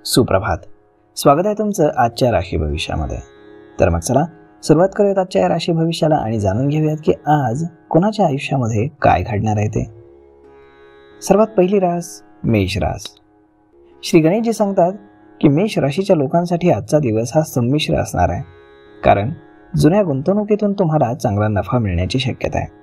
सुप्रभात. स्वागत आहे तुमचं आजच्या राशी भविष्यामध्ये. तर मग चला सुरुवात करूयात आजच्या या राशी भविष्याला आणि जाणून घेऊयात की आज कोणाच्या आयुष्यामध्ये काय घडणार आहे ते. सर्वात पहिली रास मेष रास. श्री गणेशजी सांगतात की मेष राशीच्या लोकांसाठी आजचा दिवस हा संमिश्र असणार आहे, कारण जुन्या गुंतवणुकीतून तुम्हाला चांगला नफा मिळण्याची शक्यता आहे.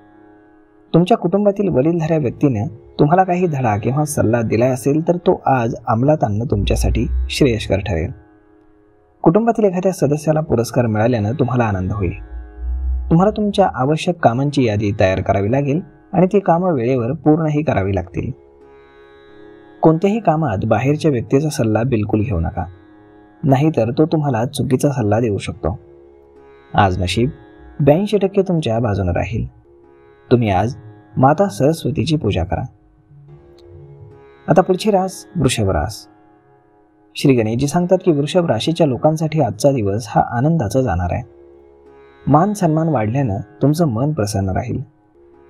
तुमच्या कुटुंबातील वडीलधाऱ्या व्यक्तीने तुम्हाला काही धडा किंवा सल्ला दिला असेल तर तो आज अंमलात आणणं तुमच्यासाठी श्रेयस्कर ठरेल. कुटुंबातील एखाद्या सदस्याला पुरस्कार मिळाल्यानं तुम्हाला आनंद होईल. तुम्हाला तुमच्या आवश्यक कामांची यादी तयार करावी लागेल आणि ती कामं वेळेवर पूर्णही करावी लागतील. कोणत्याही कामात बाहेरच्या व्यक्तीचा सल्ला बिलकुल घेऊ नका, नाहीतर तो तुम्हाला चुकीचा सल्ला देऊ शकतो. आज नशीब 82% तुमच्या बाजूने राहील. तुम्ही आज माता सरस्वतीची पूजा करा. आता पुढची रास वृषभ रास. श्री गणेशजी सांगतात की वृषभ राशीच्या लोकांसाठी आजचा दिवस हा आनंदाचा जाणार आहे. मान सन्मान वाढल्यानं तुमचं मन प्रसन्न राहील.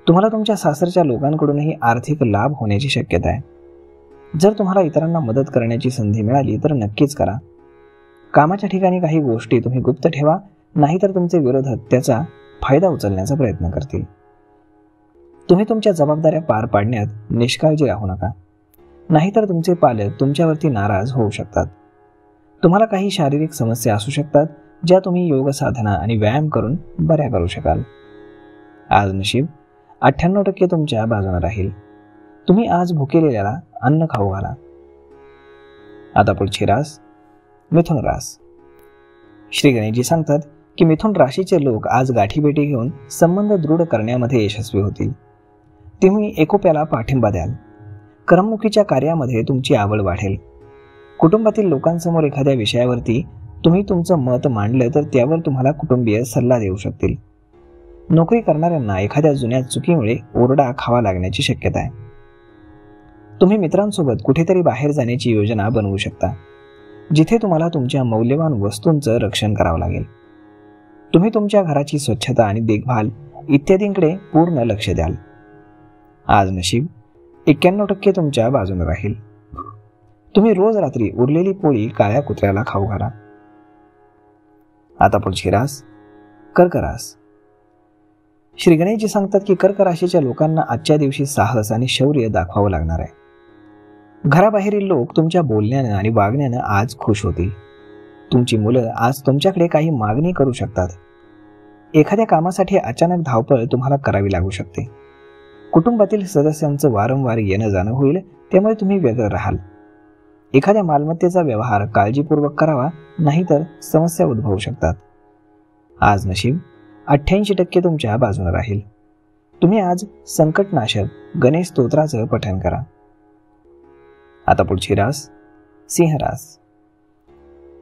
तुम्हाला तुमच्या सासरच्या लोकांकडूनही आर्थिक लाभ होण्याची शक्यता आहे. जर तुम्हाला इतरांना मदत करण्याची संधी मिळाली तर नक्कीच करा. कामाच्या ठिकाणी काही गोष्टी तुम्ही गुप्त ठेवा, नाहीतर तुमचे विरोधक त्याचा फायदा उचलण्याचा प्रयत्न करतील. तुम्ही तुमच्या जबाबदाऱ्या पार पाडण्यात निष्काळजी राहू नका, नाहीतर तुमचे पालक तुमच्यावरती नाराज होऊ शकतात. तुम्हाला काही शारीरिक समस्या असू शकतात, ज्या तुम्ही योग साधना आणि व्यायाम करून बऱ्या करू शकाल. आज नशीब 98% तुमच्या बाजूने राहील. तुम्ही आज भुकेलेल्याला अन्न खाऊ घाला. आता पुढची रास मिथुन रास. श्री गणेशजी सांगतात की मिथुन राशीचे लोक आज गाठीभेटी घेऊन संबंध दृढ करण्यामध्ये यशस्वी होतील. तुम्ही एकोप्याला पाठिंबा द्याल. करमणुकीच्या कार्यामध्ये तुमची आवड वाढेल. कुटुंबातील लोकांसमोर एखाद्या विषयावरती तुम्ही तुमचं मत मांडलं तर त्यावर तुम्हाला कुटुंबीय सल्ला देऊ शकतील. नोकरी करणाऱ्यांना एखाद्या जुन्या चुकीमुळे ओरडा खावा लागण्याची शक्यता आहे. तुम्ही मित्रांसोबत कुठेतरी बाहेर जाण्याची योजना बनवू शकता, जिथे तुम्हाला तुमच्या मौल्यवान वस्तूंचं रक्षण करावं लागेल. तुम्ही तुमच्या घराची स्वच्छता आणि देखभाल इत्यादींकडे पूर्ण लक्ष द्याल. आज नशीब 91% तुमच्या बाजूने राहील. तुम्ही रोज रात्री उरलेली पोळी काळ्या कुत्र्याला खाऊ घाला. आता पुढची रास कर्क रास. श्री गणेशजी सांगतात की कर्क राशीच्या लोकांना आजच्या दिवशी साहस आणि शौर्य दाखवावं लागणार आहे. घराबाहेरील लोक तुमच्या बोलण्यानं आणि वागण्यानं आज खुश होतील. तुमची मुलं आज तुमच्याकडे काही मागणी करू शकतात. एखाद्या कामासाठी अचानक धावपळ तुम्हाला करावी लागू शकते. कुटुंबातील सदस्यांचं वारंवार येणं जाणं होईल, त्यामुळे तुम्ही वेगळं राहाल. एखाद्या मालमत्तेचा व्यवहार काळजीपूर्वक करावा, नाहीतर समस्या उद्भवू शकतात. आज नशीब 88% तुमच्या बाजूने राहील. तुम्ही आज संकटनाशक गणेश स्तोत्राचं पठण करा. आता पुढची रास सिंह रास.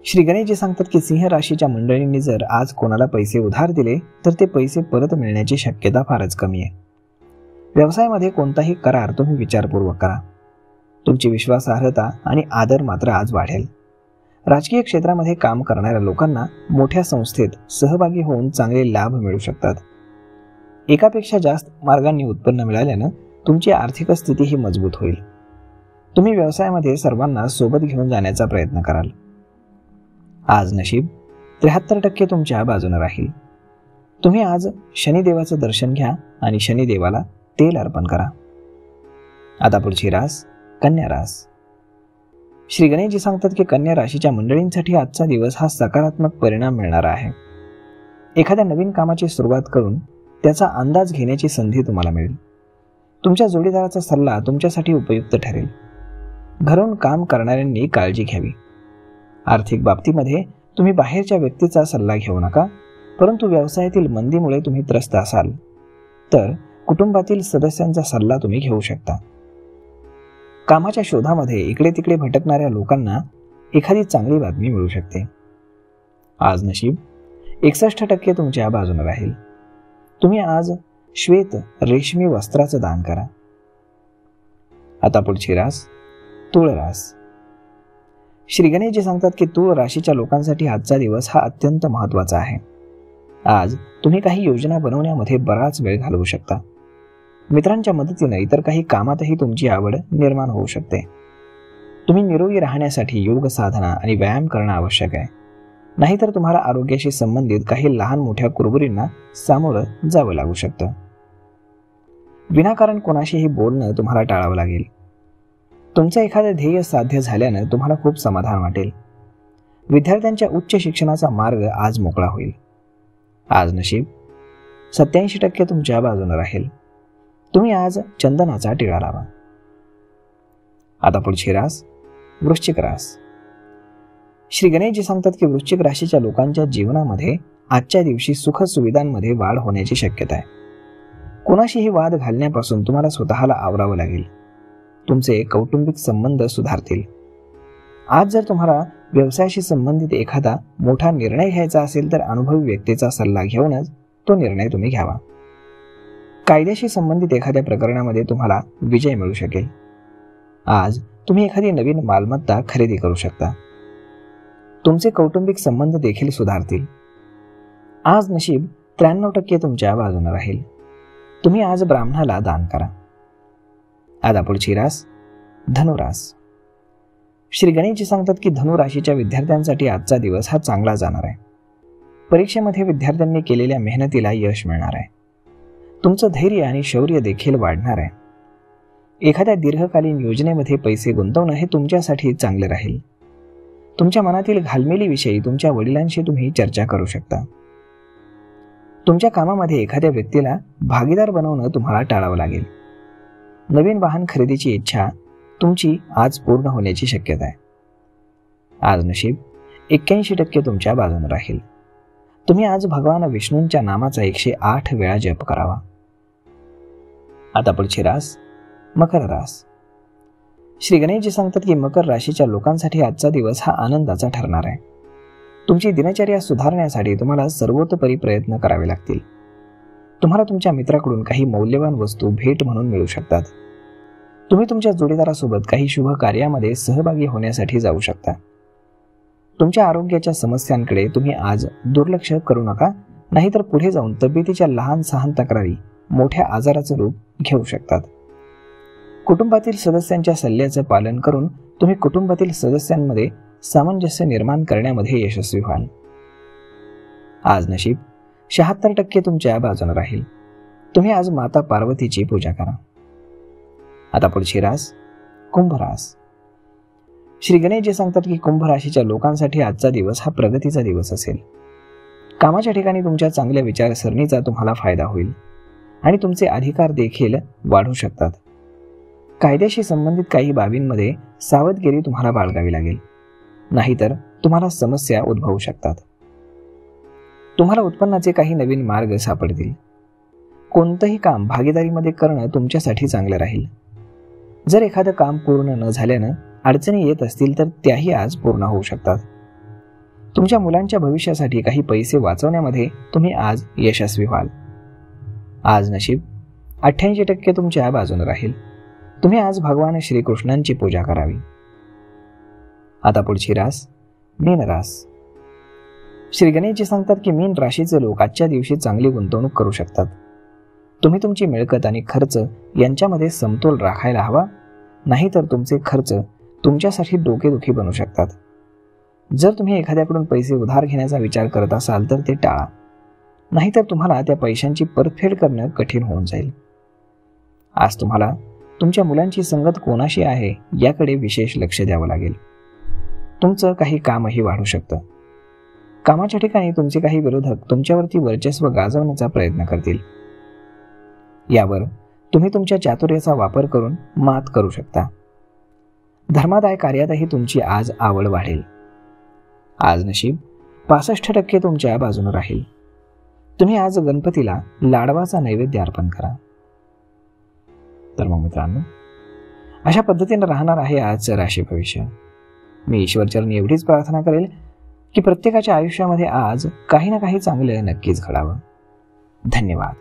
श्री गणेशजी सांगतात की सिंह राशीच्या मंडळींनी जर आज कोणाला पैसे उधार दिले तर ते पैसे परत मिळण्याची शक्यता फारच कमी आहे. व्यवसायामध्ये कोणताही करार तुम्ही विचारपूर्वक करा. तुमची विश्वासार्हता आणि आदर मात्र आज वाढेल. राजकीय क्षेत्रामध्ये काम करणाऱ्या लोकांना मोठ्या संस्थेत सहभागी होऊन चांगले लाभ मिळू शकतात. एकापेक्षा जास्त मार्गांनी उत्पन्न मिळाल्यानं तुमची आर्थिक स्थितीही मजबूत होईल. तुम्ही व्यवसायामध्ये सर्वांना सोबत घेऊन जाण्याचा प्रयत्न कराल. आज नशीब 73% तुमच्या बाजूने राहील. तुम्ही आज शनिदेवाचं दर्शन घ्या आणि शनिदेवाला तेल अर्पण करा. आता पुढची रास कन्या रास. श्री गणेशजी सांगतात की कन्या राशीच्या मंडळींसाठी आजचा दिवस हा सकारात्मक परिणाम मिळणारा आहे. एखाद्या नवीन कामाची सुरुवात करून त्याचा अंदाज घेण्याची संधी तुम्हाला मिळेल. तुमच्या जोडीदाराचा सल्ला तुमच्यासाठी उपयुक्त ठरेल. घरून काम करणाऱ्यांनी काळजी घ्यावी. आर्थिक बाबतीमध्ये तुम्ही बाहेरच्या व्यक्तीचा सल्ला घेऊ नका, परंतु व्यवसायातील मंदीमुळे तुम्ही त्रस्त असाल तर कुटुंबातील सदस्यांचा सल्ला तुम्ही घेऊ शकता. कामाच्या शोधामध्ये इकडे तिकडे भटकणाऱ्या लोकांना एखादी चांगली बातमी मिळू शकते. आज नशीब 61% तुमच्या बाजूने राहील. तुम्ही आज श्वेत रेशमी वस्त्राचं दान करा. आता पुढची रास तुळ रास. श्री गणेशजी सांगतात की तुळ राशीच्या लोकांसाठी आजचा दिवस हा अत्यंत महत्त्वाचा आहे. आज तुम्ही काही योजना बनवण्यामध्ये बराच वेळ घालवू शकता. मित्रांच्या मदतीने इतर काही कामातही तुमची आवड निर्माण होऊ शकते. तुम्ही निरोगी राहण्यासाठी योग साधना आणि व्यायाम करणं आवश्यक आहे. नाहीतर तुम्हाला आरोग्याशी संबंधित काही लहान मोठ्या कुरबुरींना सामोरं जावं लागू शकतं. विनाकारण कोणाशीही बोलणं तुम्हाला टाळावं लागेल. तुमचं एखादं ध्येय साध्य झाल्यानं तुम्हाला खूप समाधान वाटेल. विद्यार्थ्यांच्या उच्च शिक्षणाचा मार्ग आज मोकळा होईल. आज नशीब 87% तुमच्या बाजूने राहील. तुम्ही आज चंदनाचा टिळा लावा. आता पुढची रास वृश्चिक रास. श्री गणेशजी सांगतात की वृश्चिक राशीच्या लोकांच्या जीवनामध्ये आजच्या दिवशी सुख सुविधांमध्ये वाढ होण्याची शक्यता आहे. कोणाशीही वाद घालण्यापासून तुम्हाला स्वतःला आवरावं लागेल. तुमचे कौटुंबिक संबंध सुधारतील. आज जर तुम्हाला व्यवसायाशी संबंधित एखादा मोठा निर्णय घ्यायचा असेल तर अनुभवी व्यक्तीचा सल्ला घेऊनच तो निर्णय तुम्ही घ्यावा. कायद्याशी संबंधित एखाद्या प्रकरणामध्ये तुम्हाला विजय मिळू शकेल. आज तुम्ही एखादी नवीन मालमत्ता खरेदी करू शकता. तुमचे कौटुंबिक संबंध देखील सुधारतील. आज नशीब 93% तुमच्या बाजूने राहील. तुम्ही आज ब्राह्मणाला दान करा. आता पुढची रास धनुरास. श्री गणेशजी सांगतात की धनुराशीच्या विद्यार्थ्यांसाठी आजचा दिवस हा चांगला जाणार आहे. परीक्षेमध्ये विद्यार्थ्यांनी केलेल्या मेहनतीला यश मिळणार आहे. तुमचं धैर्य आणि शौर्य देखील वाढणार आहे. एखाद्या दीर्घकालीन योजनेमध्ये पैसे गुंतवणं हे तुमच्यासाठी चांगले राहील. तुमच्या मनातील घालमेलीविषयी तुमच्या वडिलांशी तुम्ही चर्चा करू शकता. तुमच्या कामामध्ये एखाद्या व्यक्तीला भागीदार बनवणं तुम्हाला टाळावं लागेल. नवीन वाहन खरेदीची इच्छा तुमची आज पूर्ण होण्याची शक्यता आहे. आज नशीब 81% तुमच्या बाजूने राहील. तुम्ही आज भगवान विष्णूंच्या नामाचा 108 वेळा जप करावा. आता पुढची रास मकर रास. श्री गणेशजी सांगतात की मकर राशीच्या लोकांसाठी आजचा दिवस हा आनंदाचा ठरणार आहे. तुमची दिनचर्या सुधारण्यासाठी तुम्हाला सर्वतोपरी प्रयत्न करावे लागतील. तुम्हाला तुमच्या मित्राकडून काही मौल्यवान वस्तू भेट म्हणून मिळू शकतात. तुम्ही तुमच्या जोडीदारासोबत काही शुभ कार्यामध्ये सहभागी होण्यासाठी जाऊ शकता. तुमच्या आरोग्याच्या समस्यांकडे तुम्ही आज दुर्लक्ष करू नका, नाहीतर पुढे जाऊन तब्येतीच्या लहान सहान तक्रारी मोठ्या आजाराचं रूप घेऊ शकतात. कुटुंबातील सदस्यांच्या सल्ल्याचं पालन करून तुम्ही कुटुंबातील सदस्यांमध्ये सामंजस्य निर्माण करण्यामध्ये यशस्वी व्हाल. आज नशीब 76% तुमच्या बाजूने राहील. तुम्ही आज माता पार्वतीची पूजा करा. आता पुढची रास कुंभ रास. श्री गणेशजी सांगतात की कुंभ राशीच्या लोकांसाठी आजचा दिवस हा प्रगतीचा दिवस असेल. कामाच्या ठिकाणी तुमच्या चांगल्या विचारसरणीचा तुम्हाला फायदा होईल आणि तुमचे अधिकार देखील वाढू शकतात. कायद्याशी संबंधित काही बाबींमध्ये सावधगिरी तुम्हाला बाळगावी लागेल, नाहीतर तुम्हाला समस्या उद्भवू शकतात. तुम्हाला उत्पन्नाचे काही नवीन मार्ग सापडतील. कोणतंही काम भागीदारीमध्ये करणं तुमच्यासाठी चांगलं राहील. जर एखादं काम पूर्ण न झाल्यानं अडचणी येत असतील तर त्याही आज पूर्ण होऊ शकतात. तुमच्या मुलांच्या भविष्यासाठी काही पैसे वाचवण्यामध्ये तुम्ही आज यशस्वी व्हाल. आज नशीब 88% तुमच्या बाजूने राहील. तुम्ही आज भगवान श्रीकृष्णांची पूजा करावी. आता पुढची रास मीन रास. श्री गणेशजी सांगतात की मीन राशीचे लोक आजच्या दिवशी चांगली गुंतवणूक करू शकतात. तुम्ही तुमची मिळकत आणि खर्च यांच्यामध्ये समतोल राखायला हवा, नाहीतर तुमचे खर्च तुमच्यासाठी डोकेदुखी बनू शकतात. जर तुम्ही एखाद्याकडून पैसे उधार घेण्याचा विचार करत असाल तर ते टाळा, नाहीतर तुम्हाला त्या पैशांची परतफेड करणं कठीण होऊन जाईल. आज तुम्हाला तुमच्या मुलांची संगत कोणाशी आहे याकडे विशेष लक्ष द्यावं लागेल. तुमचं काही कामही वाढू शकतं. कामाच्या ठिकाणी तुमचे काही विरोधक तुमच्यावरती वर्चस्व गाजवण्याचा प्रयत्न करतील. यावर तुम्ही तुमच्या चातुर्याचा वापर करून मात करू शकता. धर्मादाय कार्यातही तुमची आज आवड वाढेल. आज नशीब 65% तुमच्या बाजूने राहील. तुम्ही आज गणपतीला लाडवाचा नैवेद्य अर्पण करा. तर मग मित्रांनो, अशा पद्धतीने राहणार आहे आजचं राशी भविष्य. मी ईश्वरचरणी एवढीच प्रार्थना करेल की प्रत्येकाच्या आयुष्यामध्ये आज काही ना काही चांगलं नक्कीच घडावं. धन्यवाद.